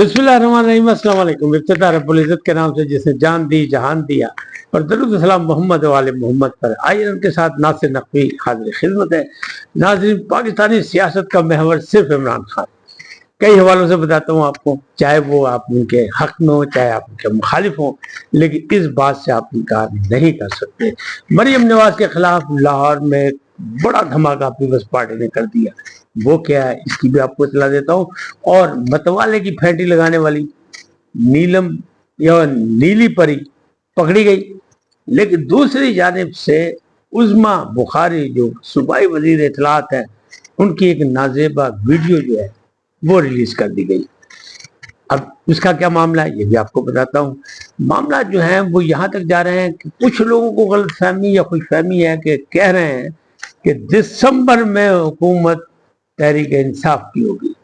बिस्मिल्लाहिर्रहमानिर्रहीम, अस्सलाम वालेकुम। इब्तिदा रब्बुल इज्जत के नाम से जिसने जान दी जहान दिया, और दरूद सलाम मोहम्मद वाले मोहम्मद पर। आइए उनके साथ नासिर नकवी हाजिर खिदमत है। नाज़रीन, पाकिस्तानी सियासत का महवर सिर्फ इमरान खान। कई हवालों से बताता हूँ आपको, चाहे वो आप उनके हक में हो चाहे आप उनके मुखालिफ हो, लेकिन इस बात से आप इनकार नहीं कर सकते। मरियम नवाज के खिलाफ लाहौर में बड़ा धमाका पीपल्स पार्टी ने कर दिया। वो क्या है, इसकी भी आपको इतला देता हूँ। और मतवाले की फेंटी लगाने वाली नीलम या नीली परी पकड़ी गई, लेकिन दूसरी जानिब से उज़मा बुखारी जो सूबाई वजीर इत्तलात है, उनकी एक नाजेबा वीडियो जो है वो रिलीज कर दी गई। अब उसका क्या मामला है ये भी आपको बताता हूँ। मामला जो है वो यहाँ तक जा रहे हैं कि कुछ लोगों को गलत फहमी या खुशफहमी है कि कह रहे हैं कि दिसंबर में हुकूमत तहरीक इंसाफ की होगी।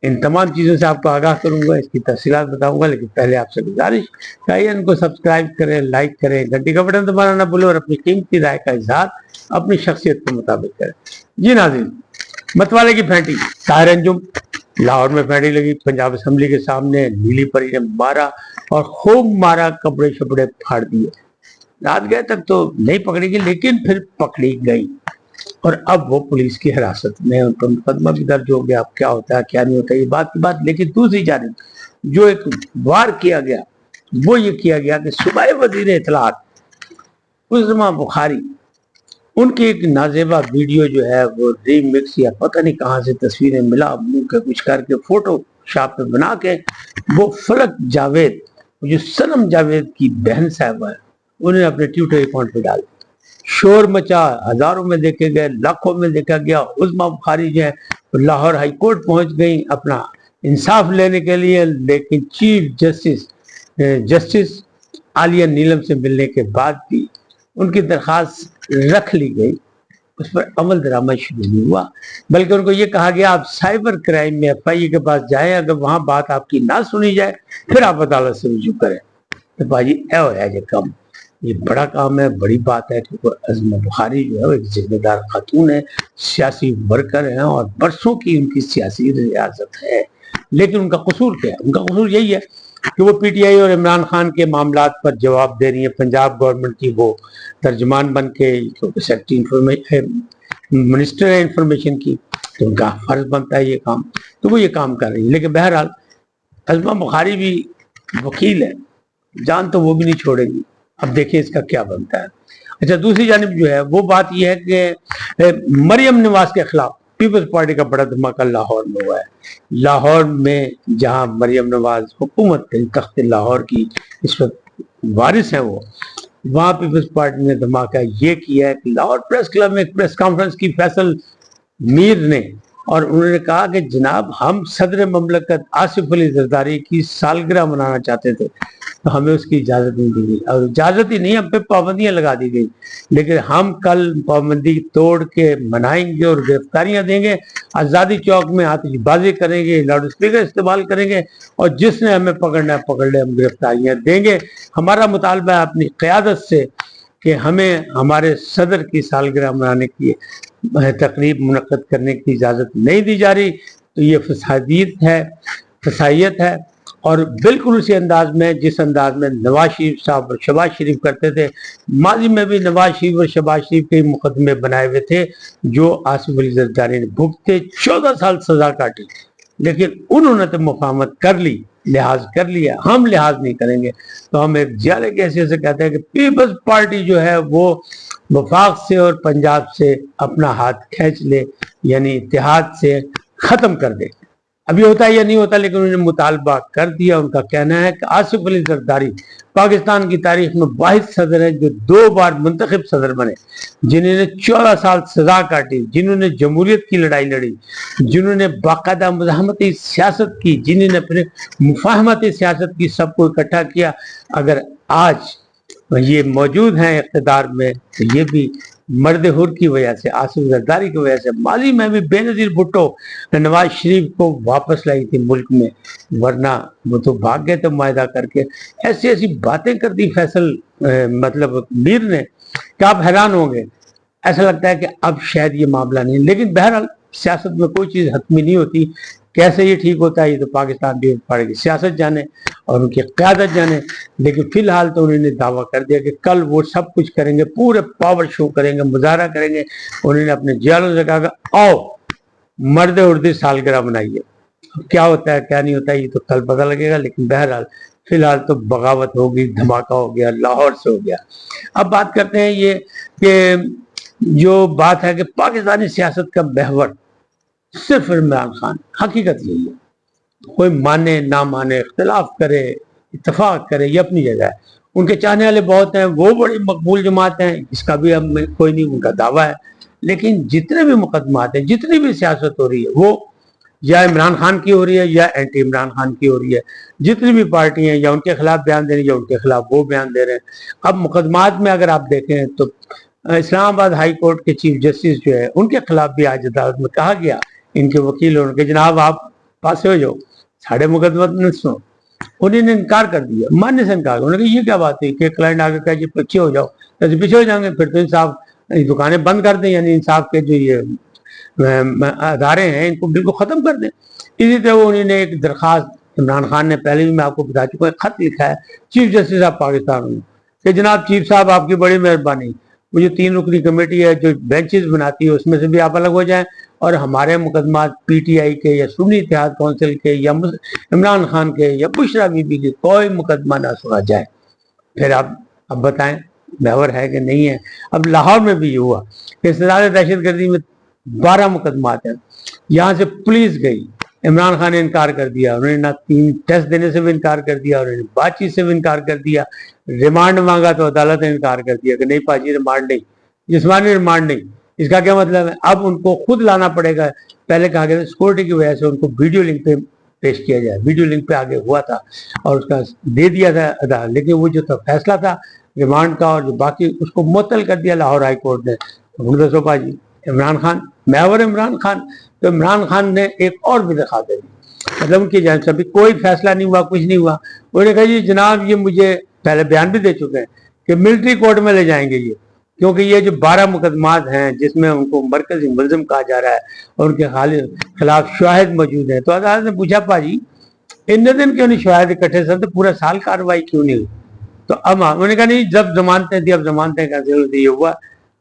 इन तमाम चीज़ों से आपको आगाह करूंगा, इसकी तफसीलात बताऊंगा, लेकिन पहले आपसे गुजारिश चाहिए इनको सब्सक्राइब करें, लाइक करें, घंटी का बटन दबाना ना भूलें और अपनी कीमती राय का इजहार अपनी शख्सियत के मुताबिक करें। जी नाज़रीन, मतवाले की फेंटी ताहिर अंजुम लाहौर में फेंटी लगी। पंजाब असेंबली के सामने नीली परी ने मारा और खूब मारा, कपड़े शपड़े फाड़ दिए। रात गए तक तो नहीं पकड़ी गई, लेकिन फिर पकड़ी गई और अब वो पुलिस की हिरासत में। उन पर मुकदमा भी दर्ज हो गया। अब क्या होता है क्या नहीं होता ये बात की बात। लेकिन दूसरी जानिब जो एक वार किया गया वो ये किया गया कि सूबाई वजीर इत्तलात उज़मा बुखारी, उनकी एक नाजेबा वीडियो जो है वो रीमिक्स या पता नहीं कहाँ से तस्वीरें मिला, मुंह के कुछ करके फोटो शॉप में बना के वो फलक जावेद, जो सनम जावेद की बहन साहबा है, उन्हें अपने ट्विटर अकाउंट पे डाल। शोर मचा, हजारों में देखे गए, लाखों में देखा गया। उज़मा बुखारी जो है लाहौर हाई कोर्ट पहुंच गई अपना इंसाफ लेने के लिए, लेकिन चीफ जस्टिस आलिया नीलम से मिलने के बाद भी उनकी दरखास्त रख ली गई, उस पर अमल दरामद शुरू नहीं हुआ। बल्कि उनको ये कहा गया आप साइबर क्राइम में FIA के पास जाएं, अगर वहां बात आपकी ना सुनी जाए फिर आप अदालत से रुजू करें। तो भाजी ए कम, ये बड़ा काम है, बड़ी बात है, क्योंकि उज़मा बुखारी जो है एक जिम्मेदार खातून है, सियासी वर्कर है और बरसों की उनकी सियासी रियासत है। लेकिन उनका कसूर क्या है? उनका कसूर यही है कि वो PTI और इमरान खान के मामलात पर जवाब दे रही है। पंजाब गवर्नमेंट की वो तर्जमान बन के सेक्रेटरी मिनिस्टर है इंफॉर्मेशन की, तो उनका फर्ज बनता है ये काम, तो वो ये काम कर रही है। लेकिन बहरहाल उज़मा बुखारी भी वकील है, जान तो वो भी नहीं छोड़ेगी। अब देखिए इसका क्या बनता है। अच्छा, दूसरी जानिब जो है वो बात यह है कि मरियम नवाज के खिलाफ पीपल्स पार्टी का बड़ा धमाका लाहौर में हुआ है। लाहौर में जहां मरियम नवाज हुकूमत तख्त लाहौर की इस वक्त वारिस है, वो वहां पीपल्स पार्टी ने धमाका ये किया है कि लाहौर प्रेस क्लब में एक प्रेस कॉन्फ्रेंस की फैसल मीर ने, और उन्होंने कहा कि जनाब हम सदर ममलकत आसिफ अली जरदारी की सालगिरह मनाना चाहते थे, तो हमें उसकी इजाज़त नहीं दी गई। और इजाज़त ही नहीं, हम पे पाबंदियां लगा दी गई। लेकिन हम कल पाबंदी तोड़ के मनाएंगे और गिरफ्तारियां देंगे, आज़ादी चौक में आतिशबाजी करेंगे, लाउड स्पीकर इस्तेमाल करेंगे, और जिसने हमें पकड़ना है पकड़ ले, हम गिरफ्तारियां देंगे। हमारा मुतालबा है अपनी क़यादत से कि हमें हमारे सदर की सालगिरह मनाने की तकरीब मुनक्कद करने की इजाज़त नहीं दी जा रही। तो ये फसाइयत है। और बिल्कुल उसी अंदाज में जिस अंदाज में नवाज शरीफ साहब और शहबाज शरीफ करते थे, माजी में भी नवाज शरीफ और शहबाज शरीफ के मुकदमे बनाए हुए थे, जो आसिफ अली जरदारी ने भुगते 14 साल सजा काटी, लेकिन उन्होंने तो मुफाहमत कर ली, लिहाज कर लिया। हम लिहाज नहीं करेंगे। तो हम एक जियाले कैसे से कहते हैं कि पीपल्स पार्टी जो है वो वफाक से और पंजाब से अपना हाथ खींच ले, यानी इत्तेहाद से खत्म कर दे। अभी होता है या नहीं होता, लेकिन उन्होंने मुतालबा कर दिया। उनका कहना है कि आसिफ अली जरदारी पाकिस्तान की तारीख में वाहिद सदर है जो 2 बार मुंतखब सदर बने, जिन्होंने 14 साल सजा काटी, जिन्होंने जमहूरियत की लड़ाई लड़ी, जिन्होंने बाकायदा मुज़ाहमती सियासत की, जिन्होंने अपने मुफाहमती सियासत की, सबको इकट्ठा किया। अगर आज ये मौजूद हैं इक़्तिदार में, तो ये भी मर्द हुर की वजह से, आसिफ जरदारी की वजह से। माजी में भी बेनज़ीर भुट्टो नवाज शरीफ को वापस लाई थी मुल्क में, वरना वो तो भाग गए थे मुआहदा करके। ऐसी ऐसी बातें कर दी फैसल मतलब मीर ने कि आप हैरान होंगे। ऐसा लगता है कि अब शायद ये मामला नहीं, लेकिन बहरहाल सियासत में कोई चीज़ हतमी नहीं होती। कैसे ये ठीक होता है ये तो पाकिस्तान की पार्टी की सियासत जाने और उनकी क़यादत जाने। लेकिन फिलहाल तो उन्होंने दावा कर दिया कि कल वो सब कुछ करेंगे, पूरे पावर शो करेंगे, मुजाहरा करेंगे। उन्होंने अपने जियालों से कहा कि आओ मर्द उर्दी सालगिरह मनाइए। क्या होता है क्या नहीं होता है ये तो कल पता लगेगा, लेकिन बहरहाल फिलहाल तो बगावत होगी, धमाका हो गया, लाहौर से हो गया। अब बात करते हैं ये कि जो बात है कि पाकिस्तानी सियासत का महवर सिर्फ इमरान खान, हकीकत यही है। कोई माने ना माने, इख्तलाफ करे, इत्तेफाक करे, ये अपनी जगह है। उनके चाहने वाले बहुत हैं, वो बड़ी मकबूल जमात हैं, इसका भी अब कोई नहीं, उनका दावा है। लेकिन जितने भी मुकदमात हैं, जितनी भी सियासत हो रही है, वो या इमरान खान की हो रही है या एंटी इमरान खान की हो रही है। जितनी भी पार्टी हैं या उनके खिलाफ बयान दे रही है या उनके खिलाफ वो बयान दे रहे हैं। अब मुकदमात में अगर आप देखें तो इस्लामाबाद हाई कोर्ट के चीफ जस्टिस जो है उनके खिलाफ भी आज अदालत में कहा गया, इनके वकील उनके जनाब आप पास हो जाओ, साढ़े मुकदमा न सुनो। उन्होंने इनकार कर दिया, मानने से इनकार। उन्होंने कहा ये क्या बात है कि क्लाइंट आगे कहा जी पीछे हो जाओ, तो पीछे हो जाएंगे, फिर तो इंसाफ दुकानें बंद कर दें, यानी इंसाफ के जो ये अदारे हैं इनको बिल्कुल ख़त्म कर दें। इसी तरह उन्होंने एक दरख्वास्त, इमरान खान ने पहले भी मैं आपको बता चुका, खत लिखा है चीफ जस्टिस ऑफ पाकिस्तान में कि जनाब चीफ साहब आपकी बड़ी मेहरबानी, वो जो 3 रुकनी कमेटी है जो बेंचेस बनाती है उसमें से भी आप अलग हो जाएं और हमारे मुकदमा पीटीआई के या सुन्नी इत्तेहाद काउंसिल के या इमरान खान के या बुशरा बीबी के कोई मुकदमा ना सुना जाए। फिर आप अब बताएं महवर है कि नहीं है। अब लाहौर में भी ये हुआ कि सजाद दहशतगर्दी में 12 मुकदमात हैं। यहाँ से पुलिस गई, इमरान खान ने इनकार कर दिया, उन्होंने ना 3 टेस्ट देने से भी इनकार कर दिया और बातचीत से भी इनकार कर दिया। रिमांड मांगा तो अदालत ने इनकार कर दिया कि नहीं पाजी रिमांड नहीं, जिस्मानी रिमांड नहीं। इसका क्या मतलब है, अब उनको खुद लाना पड़ेगा। पहले कहा गया सिक्योरिटी की वजह से उनको वीडियो लिंक पे पेश किया जाए, वीडियो लिंक पे आगे हुआ था और उसका दे दिया था अदालत, लेकिन वो जो था फैसला था रिमांड का और जो बाकी उसको मुअत्तल कर दिया लाहौर हाई कोर्ट ने। तो दसो पाजी इमरान खान महवर इमरान खान, तो इमरान खान ने एक और भी दिखा दे, मतलब उनकी जान से अभी कोई फैसला नहीं हुआ, कुछ नहीं हुआ। उन्होंने कहा जी जनाब ये मुझे पहले बयान भी दे चुके हैं कि मिलिट्री कोर्ट में ले जाएंगे ये, क्योंकि ये जो 12 मुकदमात हैं जिसमें उनको मरकजी मुलजिम कहा जा रहा है और उनके खिलाफ शवाहिद मौजूद है। तो अदालत ने पूछा पाजी इतने दिन क्यों नहीं शवाहिद इकट्ठे सर, तो पूरा साल कार्रवाई क्यों नहीं हुई। तो अब उन्होंने कहा नहीं जब जमानतें थी अब जमानतें कैंसिल होती, ये हुआ।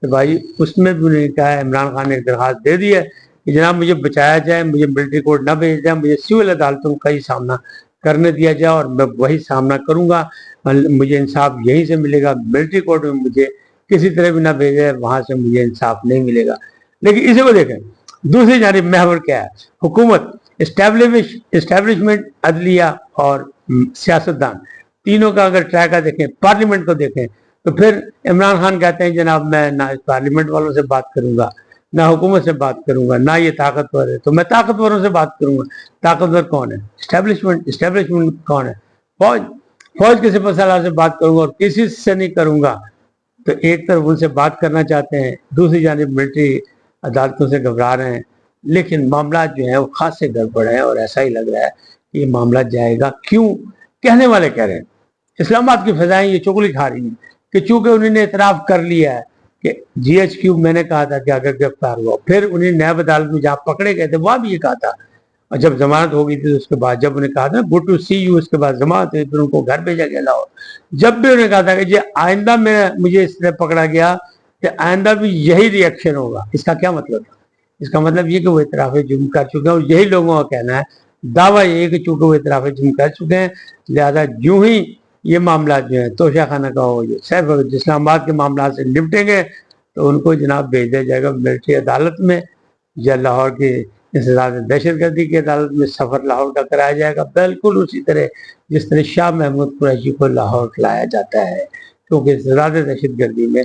तो भाई उसमें भी उन्होंने कहा इमरान खान ने एक दरखास्त दे दी है कि जनाब मुझे बचाया जाए, मुझे मिलिट्री कोर्ट ना भेजा जाए, मुझे सिविल अदालतों का ही सामना करने दिया जाए और मैं वही सामना करूंगा, मुझे इंसाफ यहीं से मिलेगा, मिलिट्री कोर्ट में मुझे किसी तरह भी ना भेजे, वहां से मुझे इंसाफ नहीं मिलेगा। लेकिन इसी को देखें दूसरी जानिब महवर क्या है, हुकूमत, इस्टेब्लिशमेंट, अदलिया और सियासतदान, तीनों का अगर ट्रैक देखें, पार्लियामेंट को देखें, तो फिर इमरान खान कहते हैं जनाब मैं ना पार्लियामेंट वालों से बात करूंगा, ना हुकूमत से बात करूंगा, ना ये ताकतवर है तो मैं ताकतवरों से बात करूंगा। ताकतवर कौन है? इस्टेब्लिशमेंट कौन है? फौज के सिपहसालार से बात करूंगा और किसी से नहीं करूंगा। तो एक तरफ उनसे बात करना चाहते हैं, दूसरी जानिब मिलिट्री अदालतों से घबरा रहे हैं। लेकिन मामला जो है वो खास से गड़बड़ है और ऐसा ही लग रहा है कि ये मामला जाएगा क्यों। कहने वाले कह रहे हैं, इस्लामाबाद की फजाएं ये चुगली खा रही हैं कि चूंकि उन्होंने इतराफ कर लिया है कि GHQ मैंने कहा था कि अगर गिरफ्तार हुआ, फिर उन्हें न्याय अदालत में जहाँ पकड़े गए थे वहां भी ये कहा था, और जब जमानत हो गई थी तो उसके बाद जब उन्हें कहा था गुड टू सी यू, उसके बाद जमानत हुई, फिर उनको घर भेजा गया लाहौर। जब भी उन्हें कहा था कि आइंदा में मुझे इस तरह पकड़ा गया कि आइंदा भी यही रिएक्शन होगा। इसका क्या मतलब था? इसका मतलब ये कि वो इतराफ़ जुर्म कर चुके हैं और यही लोगों का कहना है, दावा ये कि चूंकि वो इतराफ़ जुर्म कर चुके हैं लिहाजा यूं ही ये मामला जो है तोशा खाना का हो, जो सिर्फ इस्लामाबाद के मामला से निपटेंगे तो उनको जनाब भेज दिया जाएगा मिलिट्री अदालत में या लाहौर की इंसदाद दहशतगर्दी की अदालत में सफ़र लाहौर का कराया जाएगा, बिल्कुल उसी तरह जिस तरह शाह महमूद कुरैशी को लाहौर लाया जाता है। क्योंकि इंसदाद दहशतगर्दी में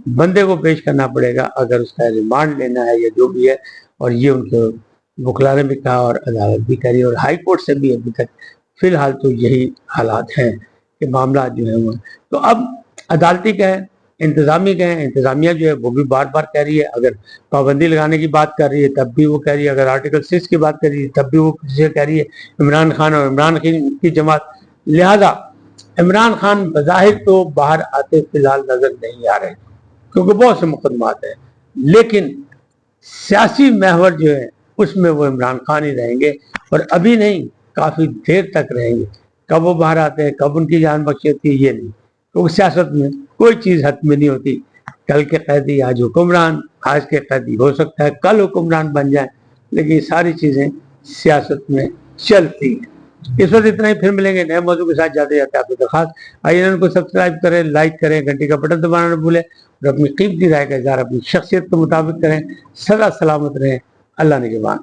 बंदे को पेश करना पड़ेगा अगर उसका रिमांड लेना है या जो भी है, और ये उनके वकला ने भी कहा और अदालत भी करी और हाई कोर्ट से भी अभी तक फिलहाल तो यही हालात हैं कि मामला जो है वो। तो अब अदालती का है, इंतजामी का है, इंतजामिया जो है वो भी बार बार कह रही है, अगर पाबंदी लगाने की बात कर रही है तब भी वो कह रही है, अगर आर्टिकल 6 की बात कर रही है तब भी वो कह रही है इमरान खान और इमरान की जमात। लिहाजा इमरान खान बज़ाहिर तो बाहर आते फिलहाल नजर नहीं आ रहे क्योंकि बहुत से मुकदमात हैं, लेकिन सियासी महवर जो है اس میں وہ عمران خان ہی رہیں گے، اور ابھی نہیں کافی دیر تک رہیں گے۔ کب وہ باہر آتے ہیں، کب ان کی جان بخشی ہوتی ہے، یہ نہیں، کیونکہ سیاست میں کوئی چیز حتمی میں نہیں ہوتی۔ کل کے قیدی آج حکمران، آج کے قیدی ہو سکتا ہے کل حکمران بن جائیں، لیکن یہ ساری چیزیں سیاست میں چلتی ہیں۔ اس وقت اتنا ہی، پھر ملیں گے نئے موضوع کے ساتھ۔ جاتے جاتے آپ کو درخواست، آئیے ان کو سبسکرائب کریں، لائک کریں، گھنٹی کا بٹن دبانا نہ بھولیں، اور اپنی قیمتی رائے کا اظہار اپنی شخصیت کے مطابق کریں۔ سدا سلامت رہیں، اللہ نگہبان۔